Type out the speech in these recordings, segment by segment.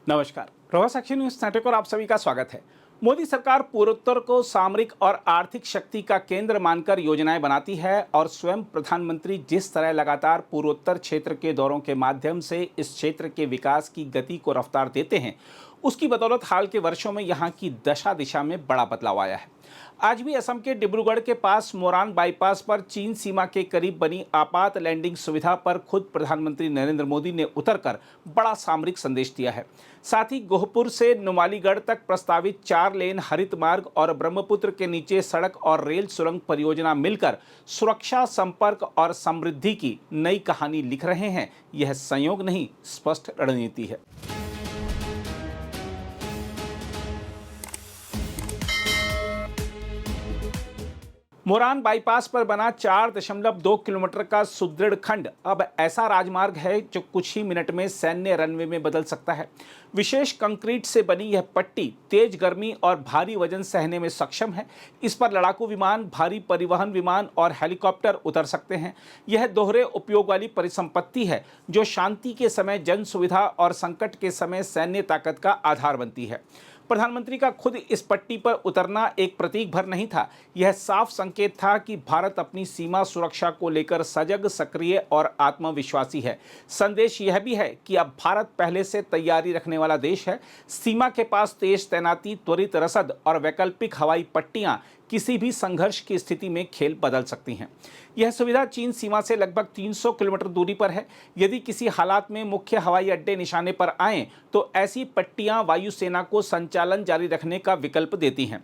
नमस्कार, Prabhas action news network और आप सभी का स्वागत है। मोदी सरकार पूर्वोत्तर को सामरिक और आर्थिक शक्ति का केंद्र मानकर योजनाएं बनाती है और स्वयं प्रधानमंत्री जिस तरह लगातार पूर्वोत्तर क्षेत्र के दौरों के माध्यम से इस क्षेत्र के विकास की गति को रफ्तार देते हैं, उसकी बदौलत हाल के वर्षों में यहाँ की दशा दिशा में बड़ा बदलाव आया है। आज भी असम के डिब्रूगढ़ के पास मोरान बाईपास पर चीन सीमा के करीब बनी आपात लैंडिंग सुविधा पर खुद प्रधानमंत्री नरेंद्र मोदी ने उतरकर बड़ा सामरिक संदेश दिया है। साथ ही गोहपुर से नुमालीगढ़ तक प्रस्तावित 4 लेन हरित मार्ग और ब्रह्मपुत्र के नीचे सड़क और रेल सुरंग परियोजना मिलकर सुरक्षा, संपर्क और समृद्धि की नई कहानी लिख रहे हैं। यह संयोग नहीं, स्पष्ट रणनीति है। मोरान बाईपास पर बना 4.2 किलोमीटर का सुदृढ़ खंड अब ऐसा राजमार्ग है जो कुछ ही मिनट में सैन्य रनवे में बदल सकता है। विशेष कंक्रीट से बनी यह पट्टी तेज गर्मी और भारी वजन सहने में सक्षम है। इस पर लड़ाकू विमान, भारी परिवहन विमान और हेलीकॉप्टर उतर सकते हैं। यह दोहरे उपयोग वाली परिसंपत्ति है जो शांति के समय जन सुविधा और संकट के समय सैन्य ताकत का आधार बनती है। प्रधानमंत्री का खुद इस पट्टी पर उतरना एक प्रतीक भर नहीं था, यह साफ संकेत था कि भारत अपनी सीमा सुरक्षा को लेकर सजग, सक्रिय और आत्मविश्वासी है। संदेश यह भी है कि अब भारत पहले से तैयारी रखने वाला देश है। सीमा के पास तेज तैनाती, त्वरित रसद और वैकल्पिक हवाई पट्टियां किसी भी संघर्ष की स्थिति में खेल बदल सकती हैं। यह सुविधा चीन सीमा से लगभग 300 किलोमीटर दूरी पर है। यदि किसी हालात में मुख्य हवाई अड्डे निशाने पर आएं, तो ऐसी पट्टियां वायुसेना को संचालन जारी रखने का विकल्प देती हैं।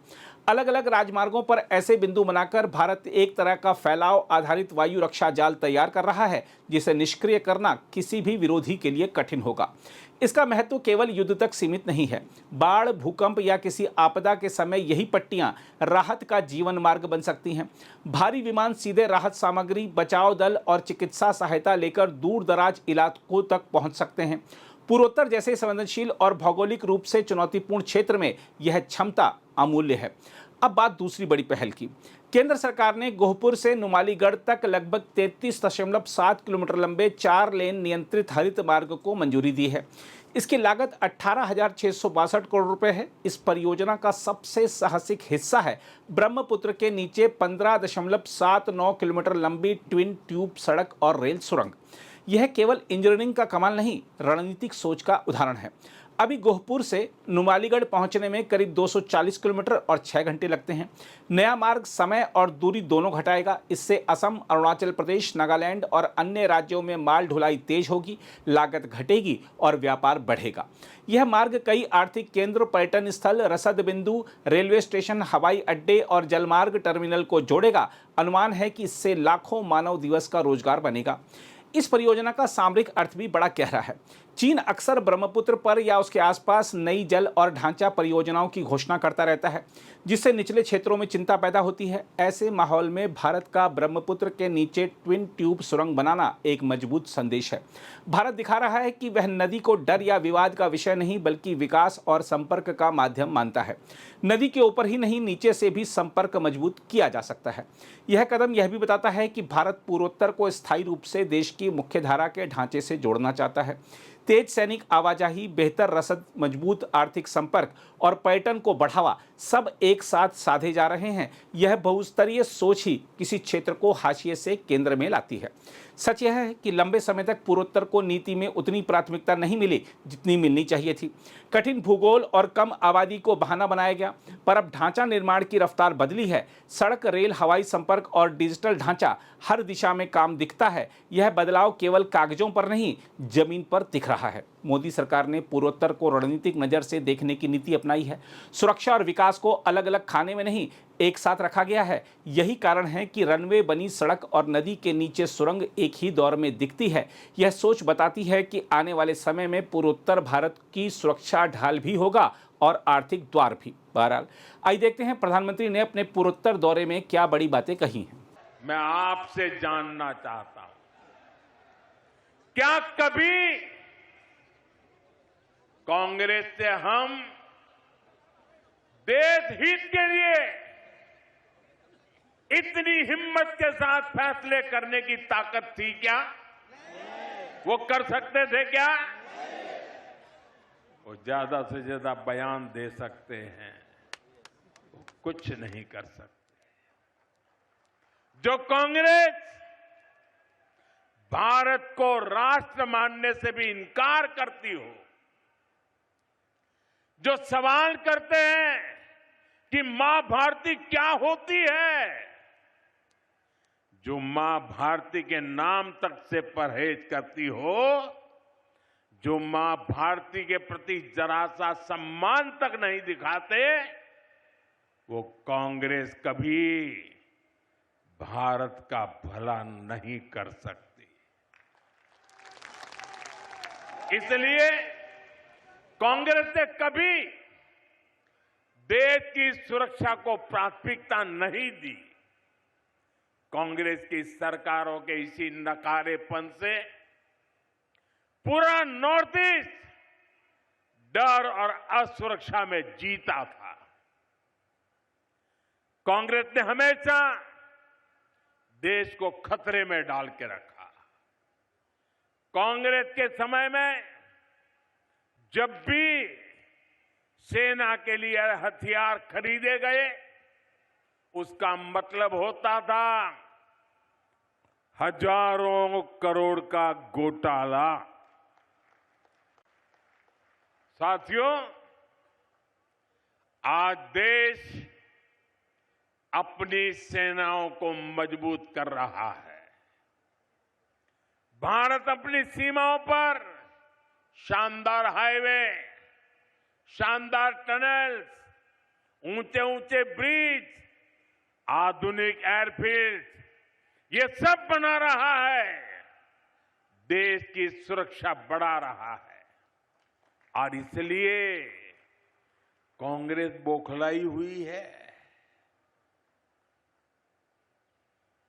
अलग अलग राजमार्गों पर ऐसे बिंदु बनाकर भारत एक तरह का फैलाव आधारित वायु रक्षा जाल तैयार कर रहा है, जिसे निष्क्रिय करना किसी भी विरोधी के लिए कठिन होगा। इसका महत्व केवल युद्ध तक सीमित नहीं है। बाढ़, भूकंप या किसी आपदा के समय यही पट्टियां राहत का जीवन मार्ग बन सकती हैं। भारी विमान सीधे राहत सामग्री, बचाव दल और चिकित्सा सहायता लेकर दूर दराज इलाकों तक पहुंच सकते हैं। पूर्वोत्तर जैसे संवेदनशील और भौगोलिक रूप से चुनौतीपूर्ण क्षेत्र में यह क्षमता अमूल्य है। अब बात दूसरी बड़ी पहल की। केंद्र सरकार ने गोहपुर से नुमालीगढ़ तक लगभग 33.7 किलोमीटर लंबे 4 लेन नियंत्रित हरित मार्ग को मंजूरी दी है। इसकी लागत 18,662 करोड़ रुपए है। इस परियोजना का सबसे साहसिक हिस्सा है ब्रह्मपुत्र के नीचे 15.79 किलोमीटर लंबी ट्विन ट्यूब सड़क और रेल सुरंग। यह केवल इंजीनियरिंग का कमाल नहीं, रणनीतिक सोच का उदाहरण है। अभी गोहपुर से नुमालीगढ़ पहुंचने में करीब 240 किलोमीटर और 6 घंटे लगते हैं। नया मार्ग समय और दूरी दोनों घटाएगा। इससे असम, अरुणाचल प्रदेश, नागालैंड और अन्य राज्यों में माल ढुलाई तेज होगी, लागत घटेगी और व्यापार बढ़ेगा। यह मार्ग कई आर्थिक केंद्र, पर्यटन स्थल, रसद बिंदु, रेलवे स्टेशन, हवाई अड्डे और जलमार्ग टर्मिनल को जोड़ेगा। अनुमान है कि इससे लाखों मानव दिवस का रोजगार बनेगा। इस परियोजना का सामरिक अर्थ भी बड़ा गहरा है। चीन अक्सर ब्रह्मपुत्र पर या उसके आसपास नई जल और ढांचा परियोजनाओं की घोषणा करता रहता है, जिससे निचले क्षेत्रों में चिंता पैदा होती है। ऐसे माहौल में भारत का ब्रह्मपुत्र के नीचे ट्विन ट्यूब सुरंग बनाना एक मजबूत संदेश है। भारत दिखा रहा है कि वह नदी को डर या विवाद का विषय नहीं, बल्कि विकास और संपर्क का माध्यम मानता है। नदी के ऊपर ही नहीं, नीचे से भी संपर्क मजबूत किया जा सकता है। यह कदम यह भी बताता है कि भारत पूर्वोत्तर को स्थायी रूप से देश की मुख्यधारा के ढांचे से जोड़ना चाहता है। तेज सैनिक आवाजाही, बेहतर रसद, मजबूत आर्थिक संपर्क और पर्यटन को बढ़ावा सब एक साथ साधे जा रहे हैं। यह बहुस्तरीय सोच ही किसी क्षेत्र को हाशिए से केंद्र में लाती है। सच यह है कि लंबे समय तक पूर्वोत्तर को नीति में उतनी प्राथमिकता नहीं मिली जितनी मिलनी चाहिए थी। कठिन भूगोल और कम आबादी को बहाना बनाया गया, पर अब ढांचा निर्माण की रफ्तार बदली है। सड़क, रेल, हवाई संपर्क और डिजिटल ढांचा हर दिशा में काम दिखता है। यह बदलाव केवल कागजों पर नहीं, जमीन पर दिख रहा है। मोदी सरकार ने पूर्वोत्तर को रणनीतिक नजर से देखने की नीति अपनाई है। सुरक्षा और विकास को अलग अलग खाने में नहीं, एक साथ रखा गया है। यही कारण है कि रनवे बनी सड़क और नदी के नीचे सुरंग एक ही दौर में दिखती है। यह सोच बताती है कि आने वाले समय में पूर्वोत्तर भारत की सुरक्षा ढाल भी होगा और आर्थिक द्वार भी। बहरहाल, आइए देखते हैं प्रधानमंत्री ने अपने पूर्वोत्तर दौरे में क्या बड़ी बातें कही हैं। मैं आपसे जानना चाहता हूं, क्या कभी कांग्रेस से हम देश हित के लिए इतनी हिम्मत के साथ फैसले करने की ताकत थी क्या? वो कर सकते थे क्या? वो ज्यादा से ज्यादा बयान दे सकते हैं, वो कुछ नहीं कर सकते। जो कांग्रेस भारत को राष्ट्र मानने से भी इनकार करती हो, जो सवाल करते हैं कि मां भारती क्या होती है, जो मां भारती के नाम तक से परहेज करती हो, जो मां भारती के प्रति जरा सा सम्मान तक नहीं दिखाते, वो कांग्रेस कभी भारत का भला नहीं कर सकती। इसलिए कांग्रेस ने कभी देश की सुरक्षा को प्राथमिकता नहीं दी। कांग्रेस की सरकारों के इसी नकारेपन से पूरा नॉर्थ ईस्ट डर और असुरक्षा में जीता था। कांग्रेस ने हमेशा देश को खतरे में डाल के रखा। कांग्रेस के समय में जब भी सेना के लिए हथियार खरीदे गए, उसका मतलब होता था हजारों करोड़ का घोटाला। साथियों, आज देश अपनी सेनाओं को मजबूत कर रहा है। भारत अपनी सीमाओं पर शानदार हाईवे, शानदार टनल्स, ऊंचे ऊंचे ब्रिज, आधुनिक एयरफील्ड, ये सब बना रहा है, देश की सुरक्षा बढ़ा रहा है। और इसलिए कांग्रेस बौखलाई हुई है।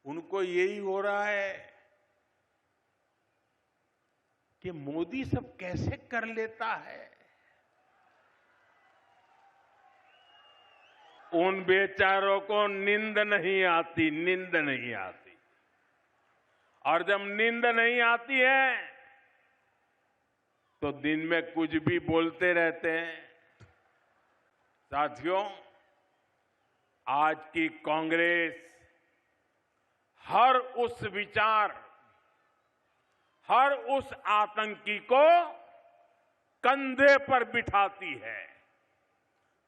उनको यही हो रहा है कि मोदी सब कैसे कर लेता है। उन बेचारों को नींद नहीं आती, नींद नहीं आती। और जब नींद नहीं आती है तो दिन में कुछ भी बोलते रहते हैं। साथियों, आज की कांग्रेस हर उस विचार, हर उस आतंकी को कंधे पर बिठाती है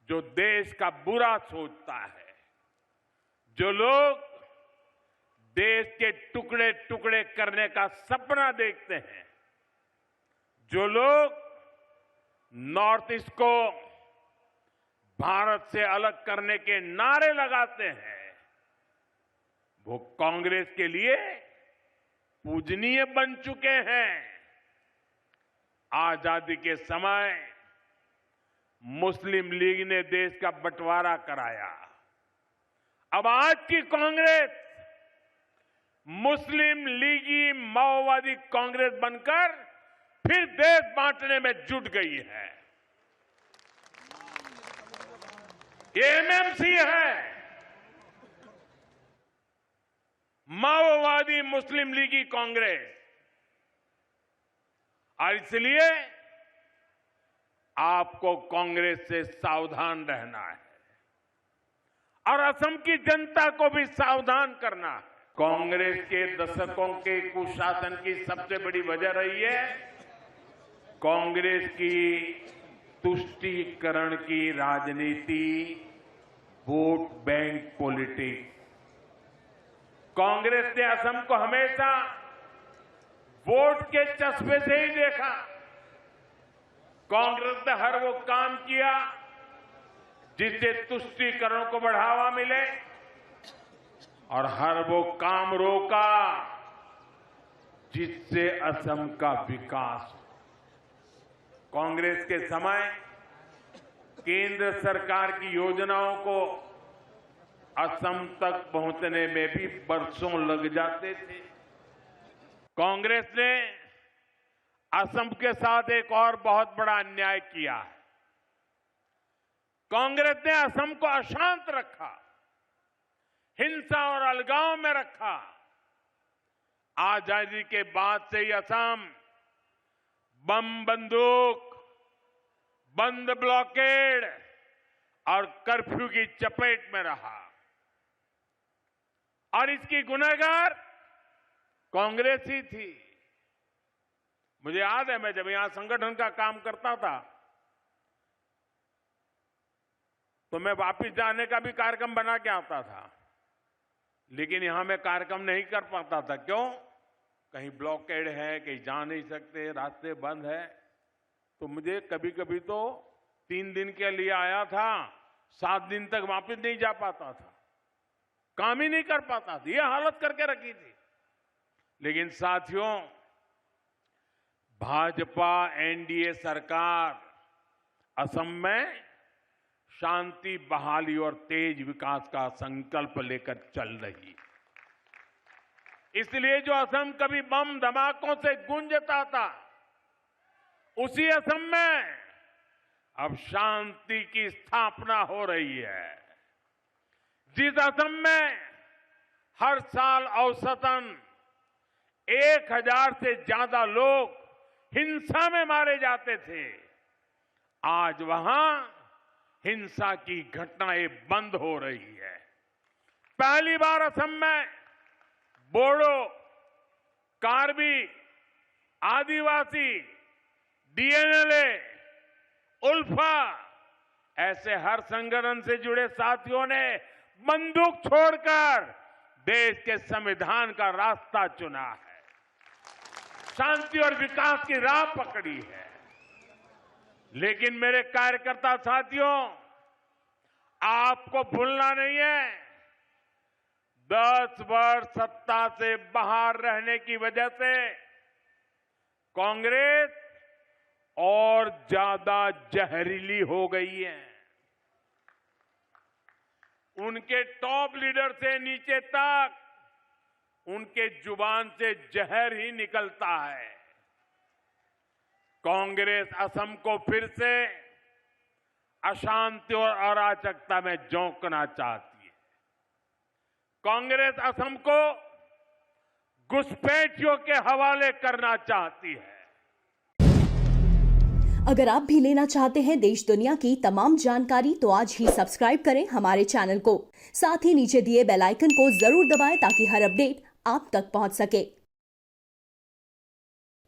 जो देश का बुरा सोचता है, जो लोग देश के टुकड़े टुकड़े करने का सपना देखते हैं, जो लोग नॉर्थ ईस्ट को भारत से अलग करने के नारे लगाते हैं, वो कांग्रेस के लिए पूजनीय बन चुके हैं। आजादी के समय मुस्लिम लीग ने देश का बंटवारा कराया। अब आज की कांग्रेस मुस्लिम लीगी माओवादी कांग्रेस बनकर फिर देश बांटने में जुट गई है। ये एमएमसी है, माओवादी मुस्लिम लीगी कांग्रेस। और इसलिए आपको कांग्रेस से सावधान रहना है और असम की जनता को भी सावधान करना है। कांग्रेस के दशकों के कुशासन की सबसे बड़ी वजह रही है कांग्रेस की तुष्टीकरण की राजनीति, वोट बैंक पॉलिटिक्स। कांग्रेस ने असम को हमेशा वोट के चश्मे से ही देखा। कांग्रेस ने हर वो काम किया जिससे तुष्टीकरण को बढ़ावा मिले और हर वो काम रोका जिससे असम का विकास हो। कांग्रेस के समय केंद्र सरकार की योजनाओं को असम तक पहुंचने में भी बरसों लग जाते थे। कांग्रेस ने असम के साथ एक और बहुत बड़ा अन्याय किया है। कांग्रेस ने असम को अशांत रखा, हिंसा और अलगाव में रखा। आजादी के बाद से ही असम बम बंदूक, बंद ब्लॉकेड और कर्फ्यू की चपेट में रहा और इसकी गुनहगार कांग्रेस ही थी। मुझे याद है, मैं जब यहां संगठन का काम करता था तो मैं वापस जाने का भी कार्यक्रम बना के आता था, लेकिन यहां मैं कार्यक्रम नहीं कर पाता था। क्यों? कहीं ब्लॉकेड है, कहीं जा नहीं सकते, रास्ते बंद है। तो मुझे कभी कभी तो 3 दिन के लिए आया था, 7 दिन तक वापस नहीं जा पाता था, काम ही नहीं कर पाता था। यह हालत करके रखी थी। लेकिन साथियों, भाजपा एनडीए सरकार असम में शांति, बहाली और तेज विकास का संकल्प लेकर चल रही। इसलिए जो असम कभी बम धमाकों से गूंजता था, उसी असम में अब शांति की स्थापना हो रही है। जिस असम में हर साल औसतन 1000 से ज्यादा लोग हिंसा में मारे जाते थे, आज वहां हिंसा की घटनाएं बंद हो रही है। पहली बार असम में बोडो, कार्बी, आदिवासी, डीएनएलए, उल्फा ऐसे हर संगठन से जुड़े साथियों ने बंदूक छोड़कर देश के संविधान का रास्ता चुना है, शांति और विकास की राह पकड़ी है। लेकिन मेरे कार्यकर्ता साथियों, आपको भूलना नहीं है, 10 वर्ष सत्ता से बाहर रहने की वजह से कांग्रेस और ज्यादा जहरीली हो गई है। उनके टॉप लीडर से नीचे तक उनके जुबान से जहर ही निकलता है। कांग्रेस असम को फिर से अशांति और अराजकता में झोंकना चाहती है। कांग्रेस असम को घुसपैठियों के हवाले करना चाहती है। अगर आप भी लेना चाहते हैं देश दुनिया की तमाम जानकारी, तो आज ही सब्सक्राइब करें हमारे चैनल को। साथ ही नीचे दिए बेल आइकन को जरूर दबाएं ताकि हर अपडेट आप तक पहुंच सके।